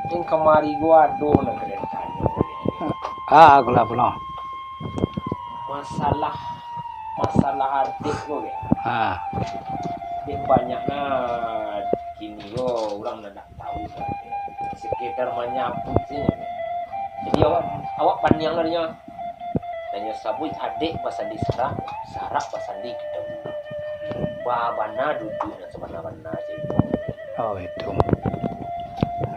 Yang kemari gua ado nak kereta. Aku lah penuh. Masalah adik gua ya. Adik banyaknya kini gua orang nak tahu sekitar menyambut sih. Jadi awak pandang lah tanya sabut adik pasal di sarak pasal di kita babana duduk dan semana-mana cerita. Oh itu.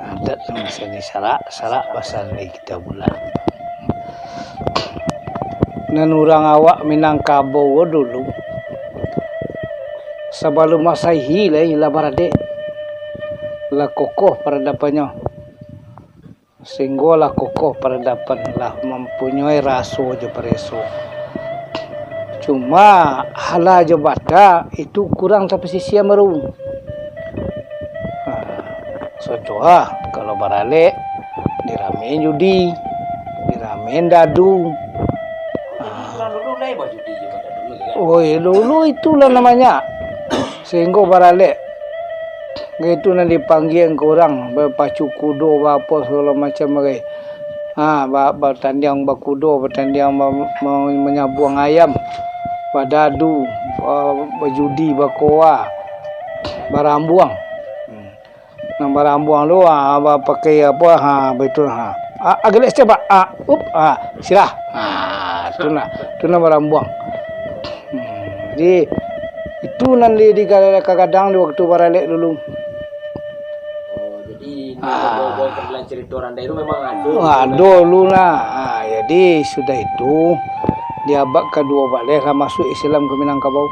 Ada misalnya sarak pasal di kita bulan. Dan orang awak Minangkabau dulu sebelum Masehi lah baradik lah kokoh peradabannya. Sehingga lah kokoh peradaban lah mempunyai raso je pereso. Cuma hala je bata itu kurang tapi sisi meru. Contoh kalau barale diramein judi, diramein dadu. Dulu naik baju judi je pada dulu kan. Oh dulu itulah namanya. Sehingga barale itu nanti dipanggil ke orang berpacu kudo apa segala macam bagai bertanding berkudo bertanding menyabuang ayam badadu berjudi berkoa barambuang barambuang lu pakai apa betul agak coba sirah itu nak barambuang. Jadi itu nanti di kadang-kadang di waktu baralek dulu. Bawa kebelan cerita orang itu memang ada lu lah. Jadi sudah itu di abad kedua balik masuk Islam ke Minangkabau.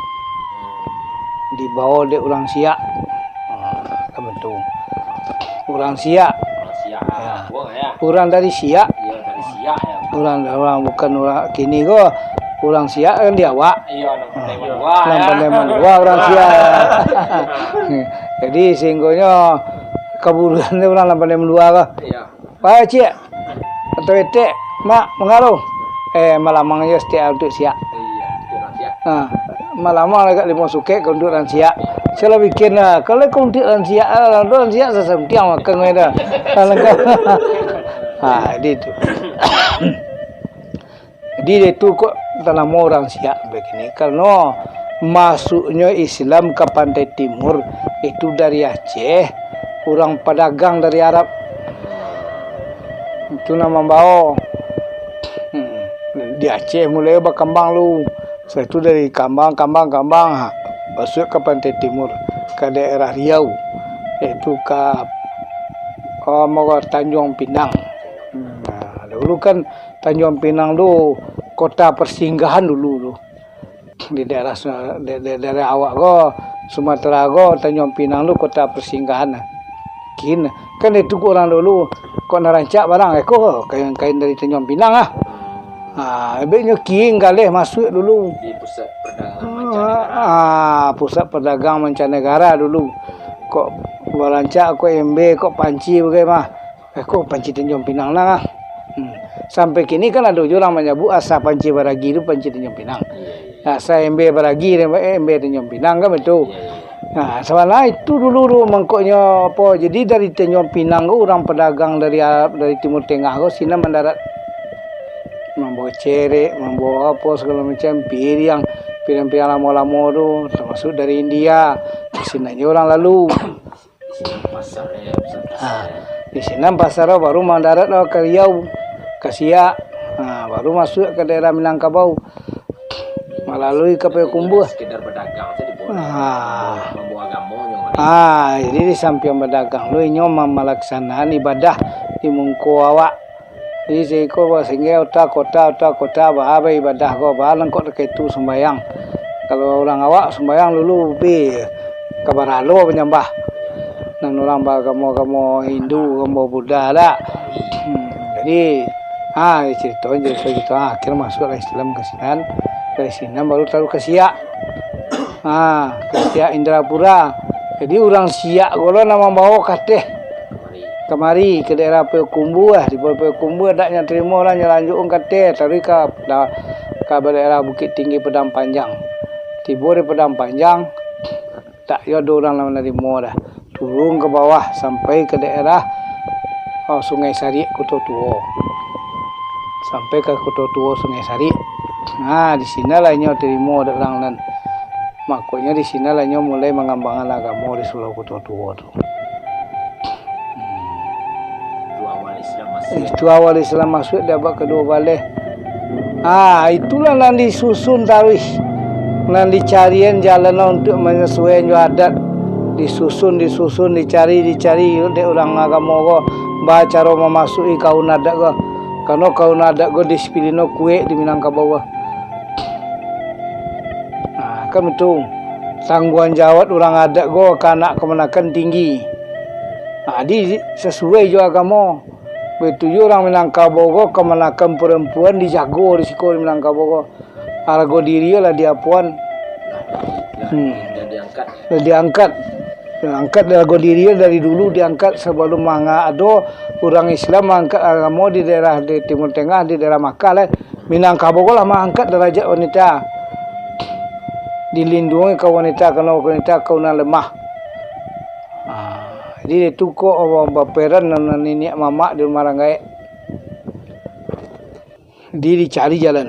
Dibawa oleh orang Siak. Betul. Orang Siak. Orang dari Siak. Iya dari Siak ya. Orang bukan orang kini kok. Orang Siak kan dia awak. Iya, nampak orang Siak. Jadi sehingga kaburan dia orang lampan luar ke. Iya. Pak cik. Atau etek mak mengaruh. Malamangnya setiap untuk siak. Iya, orang Siak. Malamang agak lima suke untuk orang siak. Saya bikin lah kalau untuk orang siak, orang siak sesemtiang makan mereka. Jadi itu. Jadi itu kok dalam orang siak begini karena masuknya Islam ke pantai timur itu dari Aceh. Orang pedagang dari Arab itu nama bawa di Aceh mulai berkembang lu. Setelah itu dari kambang masuk ke pantai timur ke daerah Riau itu ke Tanjung Pinang. Dulu kan Tanjung Pinang tu kota persinggahan dulu di daerah awak go Sumatera go Tanjung Pinang tu kota persinggahan. Kan itu orang dulu kok narancak barang kain dari Tanjung Pinang ebeknya king galih masuk dulu di pusat perdagangan mancanegara. Pusat perdagangan mancanegara dulu kok berancak kok MB kok panci bagaimana kok panci Tanjung Pinang lah. Sampai kini kan ada orang menyebut asa panci baragi itu panci Tanjung Pinang. Asa MB baragi MB Tanjung Pinang kan betul. Sebenarnya itu dulu mangkoknya apa. Jadi dari Tanjung Pinang orang pedagang dari Timur Tengah sini mendarat membawa cerek, membawa apa segala macam piring lama-lama tu termasuk dari India. Di sini aja orang lalu. Di sini pasar baru mendarat ke Riau, ke Siak. Baru masuk ke daerah Minangkabau. Melalui ke Payakumbuh. Sekedar berdagang saja membawa agama. Jadi di samping berdagang lu nyom melaksanakan ibadah di mungko awak. Jadi seko sehingga kota bahaba ibadah ko balang kok itu sembayang. Kalau orang awak sembayang dulu kabaralo penyembah. Nang orang agama Hindu, agama Buddha ada. Jadi cerita gitu akhir masuk Islam ke Sinan. Dari sini baru taruh ke Siak. Ke Siak Indrapura. Jadi orang Siak kalau nama bawa kateh kemari ke daerah Payakumbuh di Payakumbuh adanya terima lah nyelanjutkan kateh tarik ke daerah Bukit Tinggi Padang Panjang. Tiba di Padang Panjang tak ada orang nama nerima dah. Turun ke bawah sampai ke daerah Sungai Sari Kuto Tuo. Sampai ke Kuto Tuo Sungai Sari. Nah, di sinilah nyo terima orang nan. Makanya di sinilah nyo mulai mengembangkan agama di Pulau Kuto Tuo tu. Itu awal Islam masuk di abad kedua balik. Itulah yang disusun tarikh. Yang dicarian jalan untuk menyesuaikan adat. Disusun, dicari de orang agama ko baca ro memasuki kaum adat ko. Karena kaum adat ko disipilino kue di Minangkabau. Kan betul. Tanggungan jawab orang adat ko kanak kemenakan tinggi. Di sesuai jo agama. Betul orang Minangkabau ko kemenakan perempuan dijago di siko di Minangkabau ko. Harga diri lah dia puan. Diangkat harga diri dari dulu diangkat sebelum manga ada orang Islam mengangkat agama di daerah di Timur Tengah di daerah Makkah lah. Minangkabau ko lah mengangkat derajat wanita. Dilindungi kaum wanita karena wanita kaum lemah. Jadi itu kok baperan dan nenek mama di rumah ranggai. Dia dicari jalan.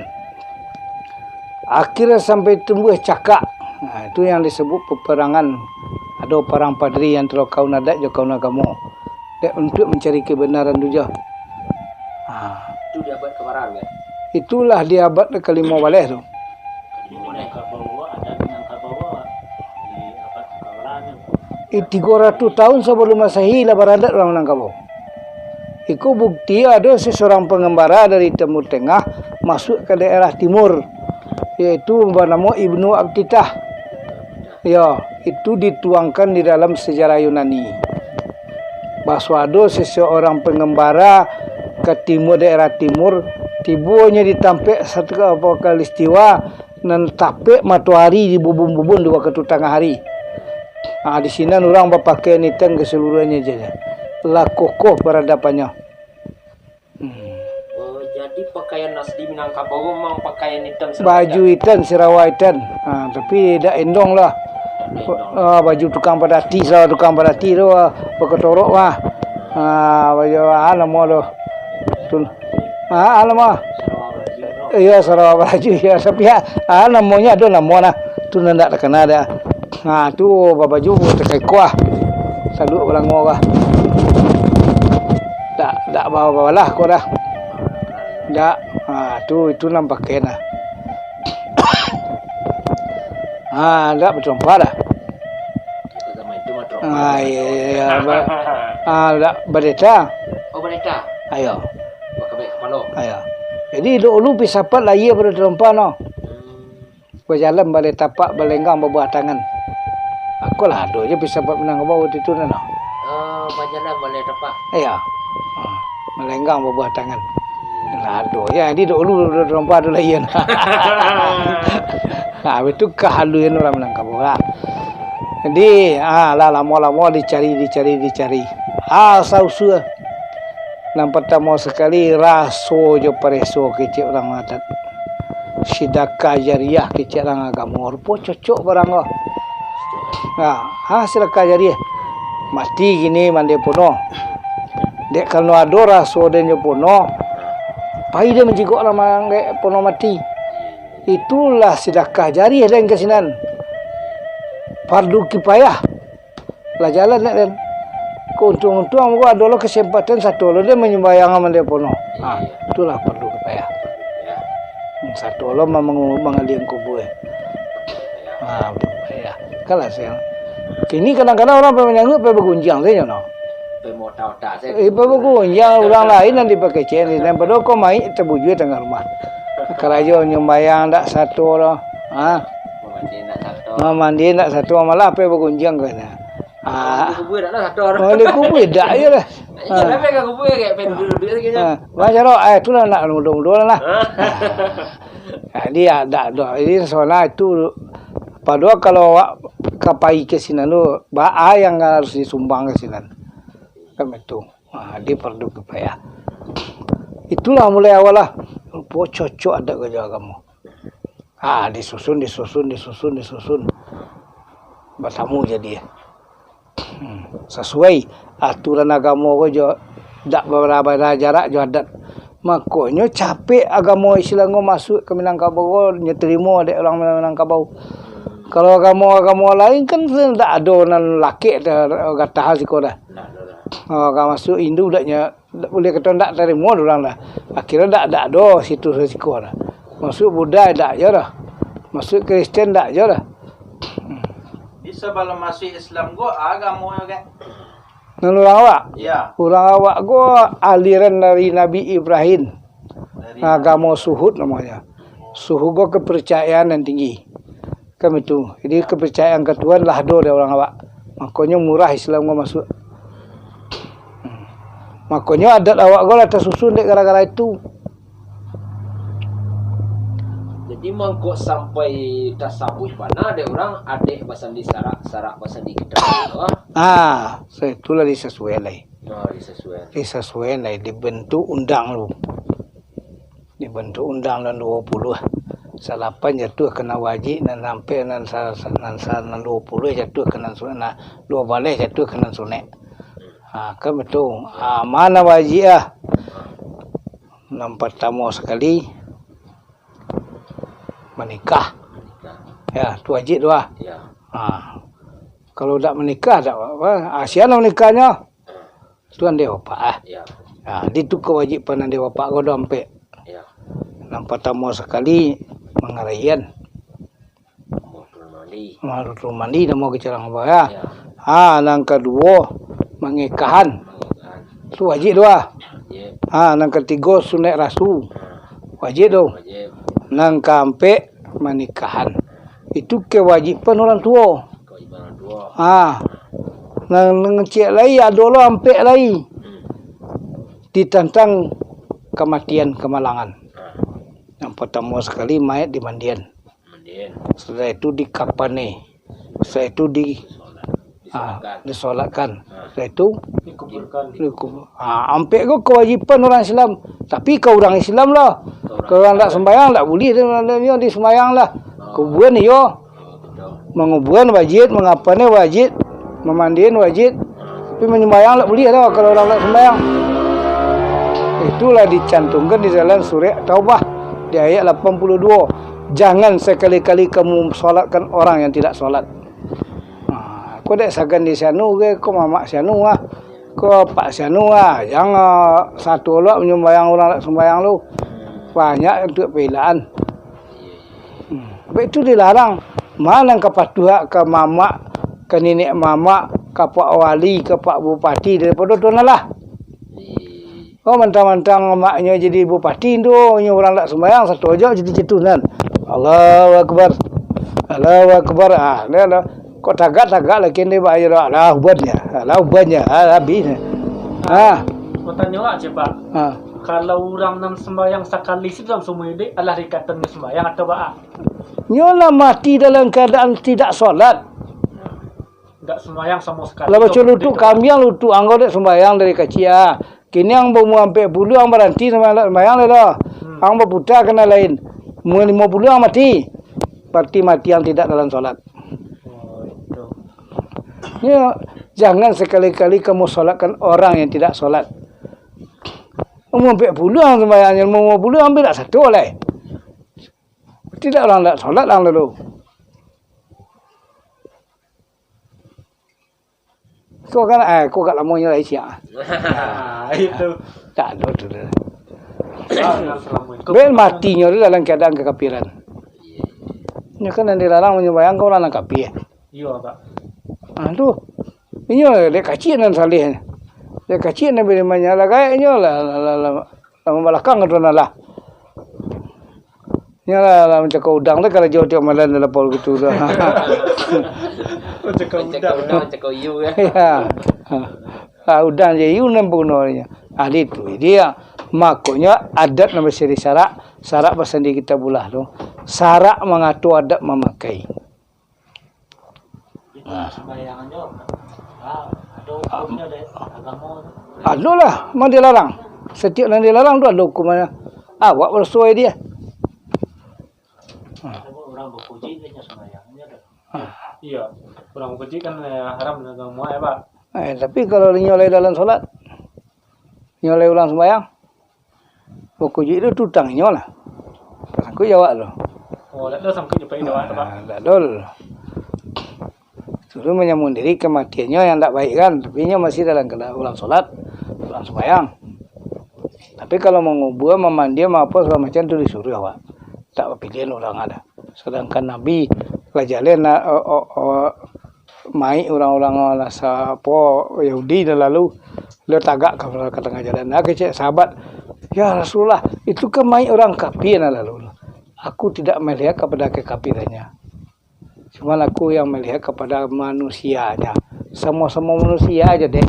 Akhirnya sampai tumbuh cakak. Itu yang disebut peperangan. Ada perang padri yang terlalu kaum adat dan kaum agama. Untuk mencari kebenaran juga. Itu di abad keberapa kan? Itulah di abad ke-5 balik tu. Di 300 tahun sebelum Masehi lah beradat orang Minangkabau. Itu bukti ada seseorang pengembara dari Timur Tengah masuk ke daerah timur, yaitu bernama Ibnu Abtitah. Ya, itu dituangkan di dalam sejarah Yunani. Bahwa ada seseorang pengembara ke timur daerah timur, tibunya ditampik satu kalistiwa dan tapik matahari di bubun-bubun dua ketu tengah hari. Di sini orang berpakaian hitam keseluruhannya saja. Lah kokoh peradabannya. Jadi pakaian asli Minangkabau memang pakaian hitam. Baju hitam, sirawa hitam. Tapi tidak endong lah. Baju tukang padati, sirawa tukang padati tu berketorok lah. Baju nama tu. Nama. Iya, sirawa baju ya. Tapi namanya ada nama lah. Tu nak terkenal dah. Tu baju terkai kuah. Saluk belango kah. Tak bawa lah kau dah. Tak. Itu nampaknya dah. Tak berjumpa dah. Ya. Tak berdeta. Oh berdeta. Ayo. Ayo. Jadi dulu pisapat lah ia berjumpa no. Berjalan balik tapak belenggang berbuah tangan. Aku lah ada je bisa buat Minangkabau itu nana. Berjalan balik tapak. Iya. Melenggang berbuah tangan. Lah ada ya di dulu rompa dulu ian. Itu kehaluan orang Minangkabau lah. Jadi lama-lama dicari. Sausu. Yang pertama sekali raso je pareso kecil orang adat. Sedekah jariah kecil orang agama. Rupa cocok barang lah. Sedekah jariah. Mati gini mandi puno. Dek kalau ada raso dan puno. Pai dia menjigok lama nggak puno mati. Itulah sedekah jariah dan kesinan. Fardu kifayah. Lah jalan dan. Untung-untung gua ada kesempatan satu lo dia menyembayang mandi puno. Itulah fardu kifayah. Satu lo mengalian kubur. Ya. Kalau saya. Kini kadang-kadang orang pemenyanggut bergunjang saja no. Pemotak saya. Bergunjang orang lain nanti pakai cendil dan padahal kau mai terbujui tengah rumah. Kalau aja nyembayang tak satu lo. Mandi nak satu malah apa bergunjang kena. Kubur nak satu orang. Oleh kubur dak je lah. Jangan pegang kubur kayak penduduk lagi nya. Baca roh tu lah nak mudah-mudahan lah. Dia ada ini soalnya itu padahal kalau kapai ke sini tu yang harus disumbang ke sini. Kan itu. Dia perlu kepayah. Itulah mulai awal lah. Cocok ada kerja kamu. Disusun. Bertamu jadi. Sesuai aturan agama ko jo dak berapa jarak jo adat. Makanya capek agama Islam masuk ke Minangkabau, nyeterima dek orang Minangkabau. Kalau agama lain kan tak ada nan laki kata siko dah. Kalau masuk Hindu daknya boleh kata tak terima orang dah. Akhirnya tak ada situ resiko dah. Masuk Buddha tak je dah. Masuk Kristen tak je dah. Bisa kalau masuk Islam go agama kan. Nan orang awak? Ya. Orang awak go aliran dari Nabi Ibrahim. Agama Suhud namanya. Suhud go kepercayaan yang tinggi. Kami itu. Jadi kepercayaan ke Tuhan lah do dari orang awak. Makanya murah Islam go masuk. Makanya adat awak go lah tersusun dek gara-gara itu. Jadi mangkok sampai tasawuf mana ada orang adik bahasa di sarak bahasa di kita. Saya itulah disesuaikan lah. Disesuaikan lah dibentuk undang lu. Dibentuk undang dan 20. Salapan jatuh kena wajib dan sampai nan 20 jatuh kena sunat. 2 balik jatuh kena sunat. Kan betul. Mana wajib Yang pertama sekali menikah. Ya, tu wajib tu Ya. Kalau tak menikah tak apa. Siapa menikahnya? Tuan dia bapak Ya. Itu kewajipan dia bapak kau dompet. Ya. Yang pertama sekali mengaraian. Marutul mandi dan mau kecerang apa ya. Yang kedua mengikahan. Tu wajib tu yang ketiga sunat rasul. Wajib tu. Nang kampe menikahan. Itu kewajiban orang tua. Nang cek lagi ada lo ampek lagi. Ditantang kematian kemalangan. Yang pertama sekali mayat dimandian. Setelah itu dikapani. Setelah itu disolatkan. Setelah itu dikuburkan. Ampek kau kewajiban orang Islam. Tapi kau orang Islam lah. Kau orang tak sembahyang tak boleh dia di sembahyang lah. Kuburan iyo. Menguburan wajib, mengapani wajib, memandiin wajib. Tapi menyembahyang tak boleh lah kalau orang tak sembahyang. Itulah dicantumkan di dalam surah Taubah di ayat 82. Jangan sekali-kali kamu solatkan orang yang tidak solat. Kau dek sagan di sianu ke, kau mamak sianu kau pak sianu yang satu lo menyembahyang orang tak sembahyang lu. Banyak untuk pembelaan. Itu dilarang. Mana kepatuhan ke mamak, ke nenek mamak, ke pak wali, ke pak bupati daripada tuan lah. Oh mentang-mentang maknya jadi bupati tu, orang tak sembahyang satu aja jadi cetunan. Allahu Akbar. Allahu Akbar. Dia kok tagak lagi dia bayar lah ubahnya. Habis. Mau tanya aja Pak. Kalau orang nam sembahyang sekali sih dalam semua ini adalah dikatakan sembahyang atau apa? Nyolah mati dalam keadaan tidak solat. Enggak sembahyang sama sekali. Kalau baca lutuk kami yang lutuk anggota sembahyang dari kecil. Kini yang bawa sampai 50 yang berhenti sembahyang lah. Ang berputar kena lain. 50 yang mati. Berarti mati yang tidak dalam solat. Ya, jangan sekali-kali kamu solatkan orang yang tidak solat. Umur 40 yang sembahyangnya, umur 50 ambil tak satu oleh. Tidak orang tak solat orang lalu. Kau kan kau kat lamanya lah siang. Itu. Tak ada tu. Ben matinya dia dalam keadaan kekafiran. Ini kan yang dilarang menyembahyang kau orang kafir. Iya, Pak. Tu. Ini dek kecil nan salih. Dek kecil nan bila menyala kayaknya lah belakang tu lah. Nyala macam kau udang tu kalau jauh-jauh malam dalam pol gitu dah. Macam kau you ya. Udang je you nampunnya. Ahli tu dia makanya adat nama siri sarak bahasa di kita bulah tu. Sarak mengatur adat memakai. Sembayangannya ada hukumnya dari agama. Ada lah, memang dilarang. Setiap yang dilarang tu ada hukumannya. Awak bersesuai dia. Orang berpuji dia sembahyangnya ada. Iya, orang berpuji kan haram agama ya Pak. Tapi kalau dia nyolai dalam solat, Nyo le ulang sembahyang. Pokoknya itu tutang nyo lah. Aku jawab lo. Oh, dah sampai jumpa itu apa? Dah dol. Suruh menyambung diri kematiannya yang tak baik kan, tapi nyo masih dalam kena ulang solat, ulang sembahyang. Tapi kalau mau ngubur, memandi, mau apa segala macam tu disuruh awak. Tak pilihan ulang ada. Sedangkan Nabi pelajaran mai orang-orang sapo Yahudi dah lalu dia tagak ke tengah jalan. Nak cek sahabat, ya Rasulullah, itu kan mai orang kafir dah lalu. Aku tidak melihat kepada kekafirannya. Cuma aku yang melihat kepada manusianya. Semua manusia aja deh.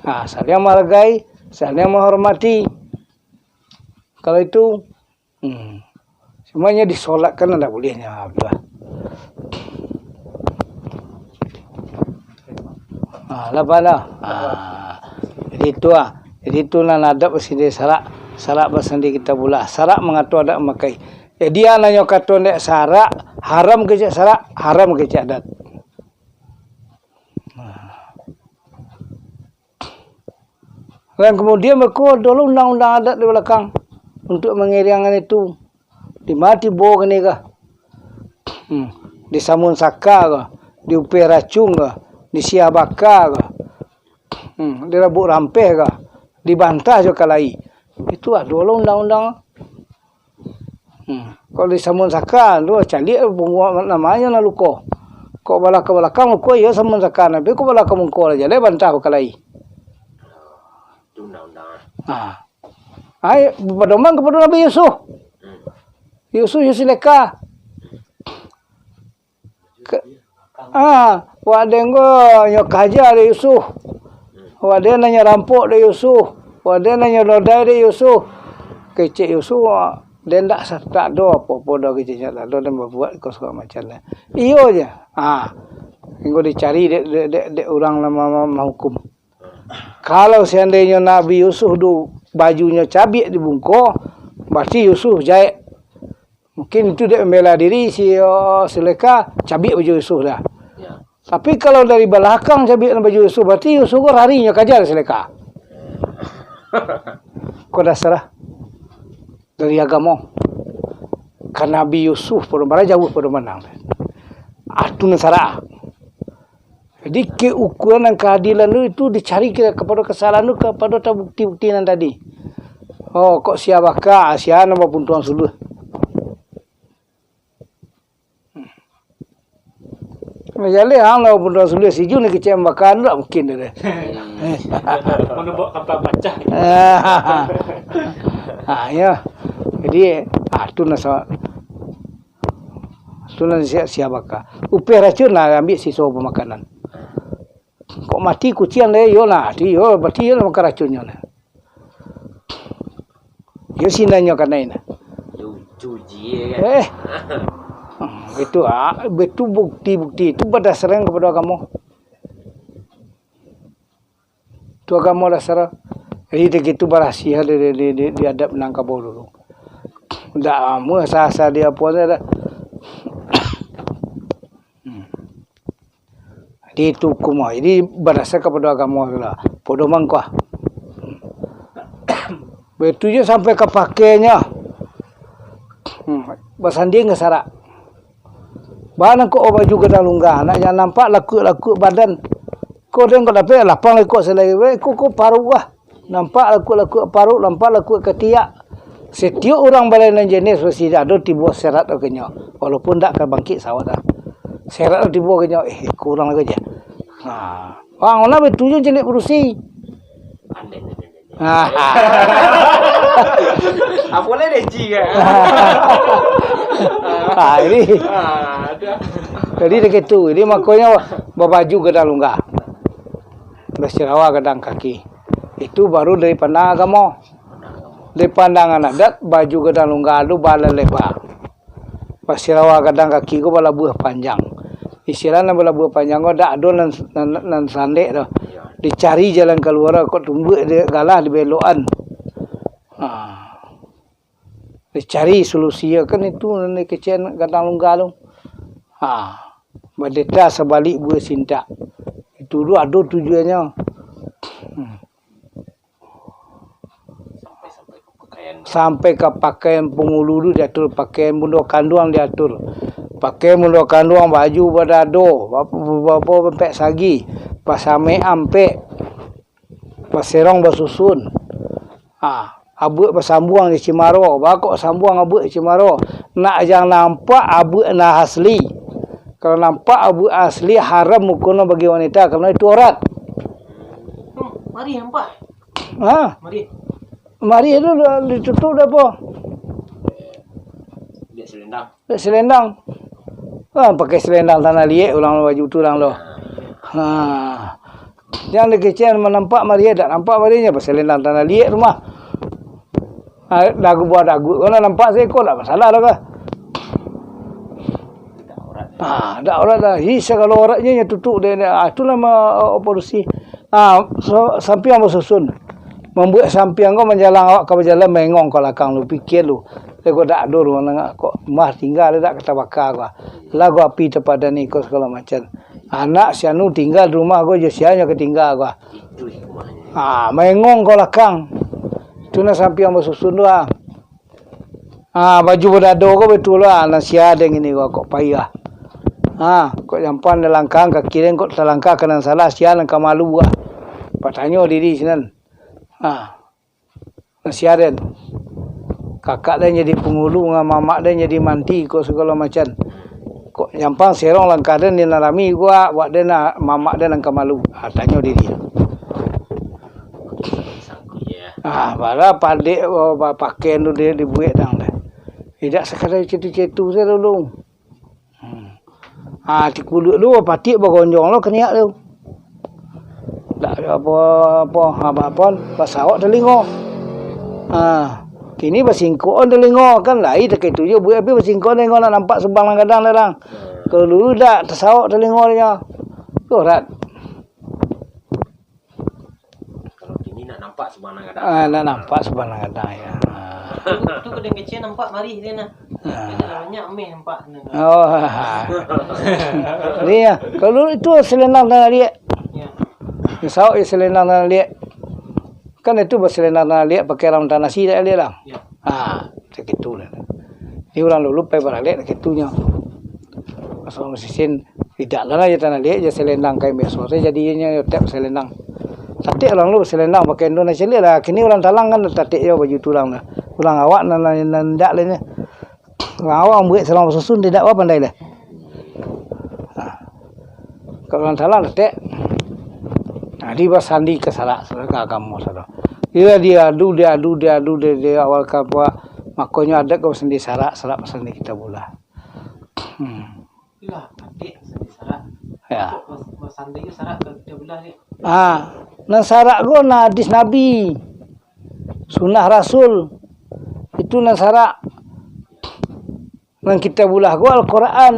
Saling menghargai, saling menghormati. Kalau itu, semuanya disolatkan tidak bolehnya. Jadi itu lah adab sini sarak bersandi kita pula. Sarak mengatur adat memakai. Dia nanya kata nek sarak haram ke sarak, haram ke adat. Dan kemudian mereka dulu undang-undang adat di belakang untuk mengiringkan itu. Dimati bawa ni kah? Di samun saka kah? Di upi racun kah? Di siabaka kah? Di rabuk rampeh kah? Dibantah juga kalai. Itu dulu undang-undang. Kalau di samun saka tu cari namanya naluko. Kau belakang kau ya samun saka nabi kau belakang kau aja le bantah kalai. Ai berdoman kepada Nabi Yusuf. Yusuf leka. Wadengo nyok haja de Yusuf. Waden nanya rampok de Yusuf. Waden nanya lodai de Yusuf. Kecik Yusuf dan tak do apa-apa dah keciknya tak do dan berbuat kau segala macam lah. Iyo je. Engkau dicari dek orang lama hukum. Kalau seandainya Nabi Yusuf tu bajunya cabik dibungkuk, berarti Yusuf jahit. Mungkin itu dia membela diri Suleka cabik baju Yusuf dah. Ya. Tapi kalau dari belakang cabik baju Yusuf, berarti Yusuf harinya kajar Suleka. Kau dah serah dari agama. Karena Nabi Yusuf pada jauh pada menang. Atu nasara. Jadi keukuran dan keadilan itu dicari kepada kesalahan itu kepada bukti-bukti yang tadi. Oh, kok siabaka, siapa nama pun tuan suluh. Jadi lah pun tuan suluh siju ni kecem bakan tak mungkin dia. Mana buat kapal baca. Ya. Jadi tu nasa. Tu nasa siabaka. Upih racun lah ambil sisa pemakanan. Kok mati kucing dia, yo lah, yo berarti yo makan racunnya lah. Yo sinanya kena ini. Cuci kan. Betul bukti-bukti itu berdasarkan kepada agama. Itu agama dasar. Jadi begitu berhasil di adab Minangkabau dulu. Dah asa dia pun ada. Di itu kumah, ini berdasar kepada agama lah. Podo mangkah. Betul je sampai ke pakainya. Bersanding ke sarak. Bahan kau baju ke dalam lunggah, naknya nampak laku badan. Kau tengok dapat lapang lekuk selagi, kau paru lah. Nampak laku paru, nampak laku ketiak. Setiap orang balai jenis mesti ada tiba serat agaknya. Walaupun tak akan bangkit sawat dah. Serat tiba agaknya, kurang lagi je. Orang mana betul je jenis berusi. Apa boleh deci kan? Ini. Jadi begitu. Ini makanya berbaju ke dalam lunggah. Bersirawa ke dalam kaki. Itu baru dari pandang agama. Dari pandangan adat, baju ke dalam lunggah itu bala lebar. Bersirawa ke dalam kaki itu bala buah panjang. Istilahnya bala buah panjang itu tak ada nan sandek dah. Dicari jalan keluar, kok tumbuk dia galah di belokan. Dicari solusi kan itu ni kecil kadang lunggah tu. Berdeta sebalik buah sintak. Itu tu ada tujuannya. Sampai ke pakaian pengulu diatur, pakaian bunda kandung diatur, pakaian bunda kandung, baju berdado, apa pempek sagi, pasame ampek, paserong basusun, abuk bersambuang di Cimaro, bakok sambuang abuk di Cimaro, nak yang nampak abuk na asli, kalau nampak abuk asli haram mukuna bagi wanita, kerana itu aurat. Mari nampak. Mari itu ditutup dah apa? Dia selendang. Dia selendang. Pakai selendang tanah liat ulang baju tu orang lo. Yang dikecil menampak Maria tak nampak Maria pasal selendang tanah liat rumah. Dagu buat dagu. Kalau nampak seekor tak masalah dah ke? Tak aurat dah. Hisa kalau auratnya tutup dia. Itulah operasi. Sampai yang bersusun. Membuat sampiang kau menjalang awak kau berjalan mengong kau lakang lu pikir lu. Lego dak dur mana kok mah tinggal dak kata bakar gua. Lagu api tepada ni kau segala macam. Anak si anu tinggal di rumah gua je sianya ketinggal gua. Itu hikmahnya. Mengong kau lakang. Itu na sampiang bersusun tu baju berdado kau betul lah nasia deng ini gua kok payah. Kok jampan langkang kaki kau terlangkah kanan salah sia langkah malu gua. Patanyo diri sinan. Nasiaden kakak dia jadi pengulu dengan mamak dia jadi manti kok segala macam kok nyampang serong langkah dia ni nalami gua buat dia nak mamak dia langkah malu tanya diri bala padik pakaian tu dia dibuat dang dah tidak sekadar cetu-cetu saya dulu dikulut lu patik bergonjong lo keniak tu tak ada apa pasawak telingo. Kini bersingkon telingo kan lain tak itu je buat tapi bersingkon telingo nak nampak sebang kadang larang. Kalau dulu dak tersawak telingo dia. Aurat. Kalau kini nak nampak sebang kadang. Nak nampak sebang kadang ya. Tu kedeng kecil nampak mari dia nah. Dia banyak meh nampak. Ni ya. Kalau itu selendang tanah dia. Sawak je selendang tanah liat. Kan itu berselendang tanah liat pakai ram tanah nasi tak liat lah. Segitu lah. Ni orang dulu pakai barang liat segitunya. Pasal mesin tidak lah je tanah liat je selendang kain biasa. Saya jadinya tap selendang. Tatik orang lu selendang pakai Indonesia liat lah. Kini orang talang kan tatik je baju tulang lah. Orang awak nandak lah ni. Orang awak buat selang susun tidak apa pandai lah. Kalau orang talang tatik. Dia bersandi ke sarak kamu saudara. Dia adu awal kapwa makanya ada kau sendiri sarak bersandi kita bola. Iya, adik sendiri sarak. Ya. Bersandi sarak kita bola ni. Nan sarak go na hadis Nabi. Sunnah Rasul. Itu nan sarak. Nan kita bola go Al-Quran.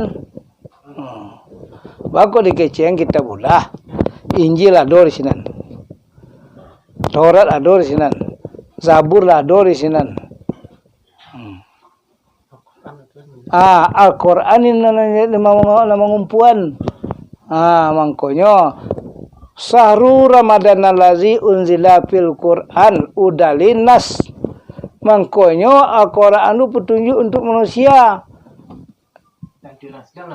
Bako dikeceng kita bola. Injil ada di sini, Taurat ada di sini, Zabur ada di sini. Al-Quran ini nama ngumpuan. Makanya Sahru Ramadan allazi unzila fil Quran udalinas. Makanya Al-Quran itu petunjuk untuk manusia.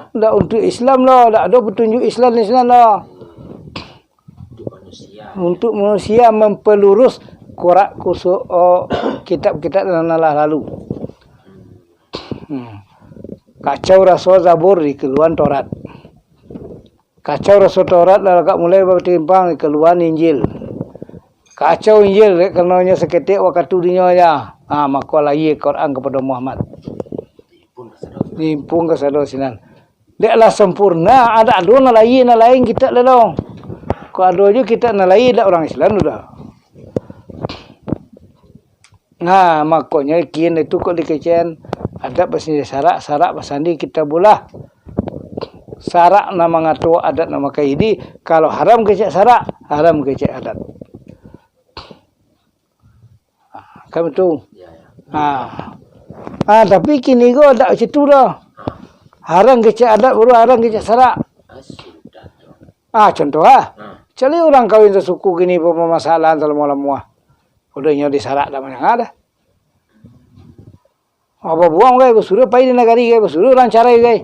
Tak untuk Islam lah, tak ada petunjuk Islam di sana lah. Untuk manusia mempelurus kitab-kitab yang lalu. Kacau rasa Zabur di keluhan Taurat. Kacau rasa Taurat lalu mulai bertimpang di keluhan Injil. Kacau Injil kerana seketik waktu dunia ya. Maka lagi Quran kepada Muhammad. Nimpung ke sadar sinan. Deklah sempurna ada lain kita lalu. Kalau ada je kita nak lain dah orang Islam sudah. Makanya kian itu kok dikecen ada pasal sarak pasandi kita bola. Sarak nama ngatur adat nama kaidi. Kalau haram kecek sarak, haram kecek adat. Kan betul. Tapi kini go ada macam tu dah. Haram kecek adat baru haram kecek sarak. Contoh Cari orang kawin sesuku gini permasalahan selama-lama. Udahnya disarak dah yang ada. Apa buang gay bersuruh pai di negari gay bersuruh orang carai gay.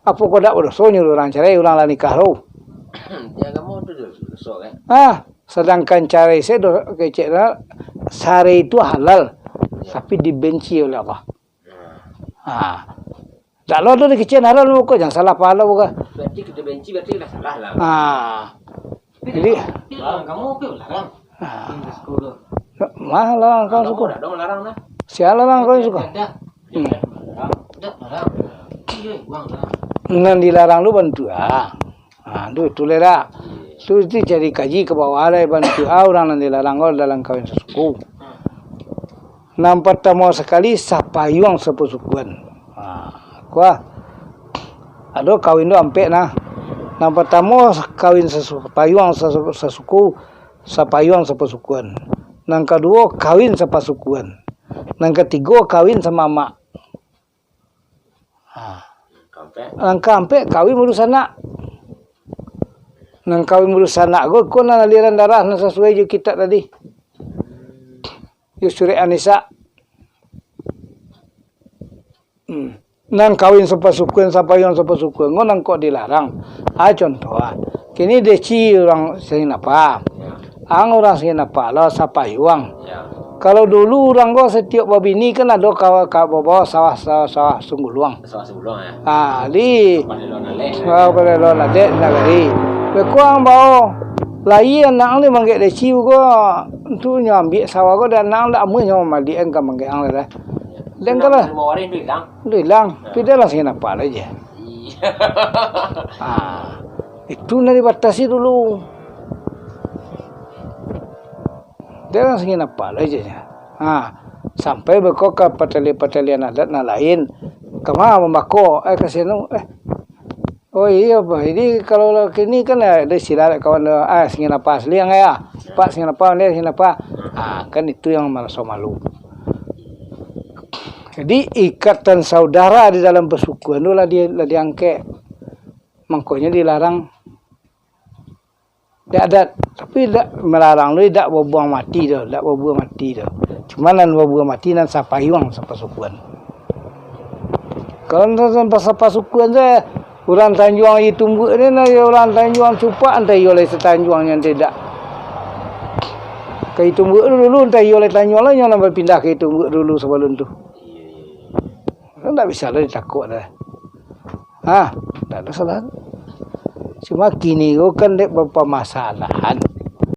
Apa kau dak berdosa nyuruh orang carai orang lah nikah ro. Ya kamu tu dosa kan. Sedangkan carai saya kecek dah sare itu halal, tapi dibenci oleh Allah. Tak lo tu kecek halal muka jangan salah pahala bukan. Berarti kita benci berarti kita salah lah. Jadi kamu ke larang. Mah larang kau suka. Ada larang lah. Siapa larang kau suka? Ada larang. Nan dilarang lu bantu tu lera. Tu jadi kaji ke bawah ada bantu orang nan dilarang kau dalam kawin sesuku. Nam pertama sekali sapayuang sepesukuan. Kuah. Ado kawin tu ampe nah. Nam pertama kawin sapayuang sesuku, sapayuang sepesukuan. Nang kedua kawin sepasukuan. Nang ketiga kawin sama mak. Nang keempat kawin urusan anak. Nang kawin urusan anak kau nak aliran darah nak sesuai je kita tadi. Yusri Anisa. Nang kawin sepasukuan sapayuang sepasukuan kau nang kau dilarang. Contoh kini deci orang sini apa? Orang sini apa? Lah sapayuang. Kalau dulu orang kau setiap babini kan ada bawa sawah sungguh luang. Sawah sungguh luang ya. Di. Pada lo lade nagari. Bekuang bawa lain anak ni manggil deci gua tu nyambi sawah gua dan anak dah amu nyam mandi engkau manggil ang lah. Dan kalau hilang, tidak langsung apa aja. Itu nari batasi dulu. Dia langsung apa aja. Sampai berkok ke patali-patalian adat na lain. Kemana membako? Kasino. Oh iya, ini kalau kini kan ada silat kawan singin apa asli yang ya. Pak singin apa ni singin apa. Kan itu yang merasa malu. Jadi ikatan saudara di dalam persukuan itu lah diangkat. Makanya dilarang. Dia ada, tapi tak melarang lu tak berbuang mati dah, tak berbuang mati dah. Cuma nan berbuang mati nan sapayuang sepasukuan. Kalau nan sepasukuan saya orang Tanjuang itu tunggu ni na orang Tanjuang cupak antai oleh setanjuang yang tidak. Ke tunggu dulu antai oleh Tanjuang lah yang nak berpindah ke tunggu dulu sebelum tu. Kan tak bisa lah ditakut dah. Tak ada salah. Cuma kini kan dek berpermasalahan.